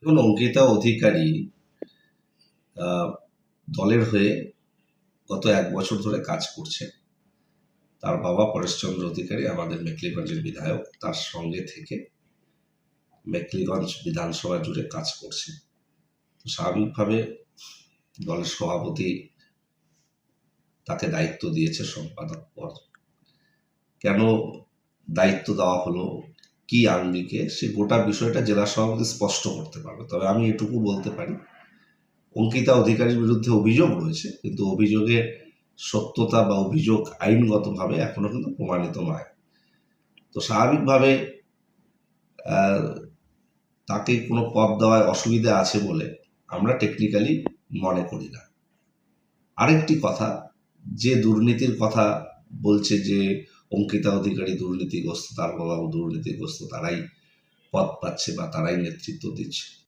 দেখুন, অঙ্কিতা অধিকারী দলের হয়ে গত 1 বছর ধরে কাজ করছে। তার বাবা পরেশচন্দ্র অধিকারী আমাদের মেখলিগঞ্জের বিধায়ক, তার সঙ্গে থেকে মেখলিগঞ্জ বিধানসভা জুড়ে কাজ করছে। তো স্বাভাবিকভাবে দলের সভাপতি তাকে দায়িত্ব দিয়েছে সম্পাদক পদ। কেন দায়িত্ব দেওয়া হলো, কি আঙ্গিকে, সে গোটা বিষয়টা জেলা সভাপতি স্পষ্ট করতে পারবে। তবে আমি এটুকু বলতে পারি, অঙ্কিতা অধিকারীর বিরুদ্ধে অভিযোগ রয়েছে, কিন্তু অভিযোগের সত্যতা বা অভিযোগ আইনগতভাবে এখনো কিন্তু প্রমাণিত নয়। তো স্বাভাবিকভাবে তাকে কোনো পদ দেওয়ায় অসুবিধা আছে বলে আমরা টেকনিক্যালি মনে করি না। আরেকটি কথা, যে দুর্নীতির কথা বলছে যে অঙ্কিতা অধিকারী দুর্নীতিগ্রস্ত, তার বাবাও দুর্নীতিগ্রস্ত, তারাই পদ পাচ্ছে বা তারাই নেতৃত্ব দিচ্ছে,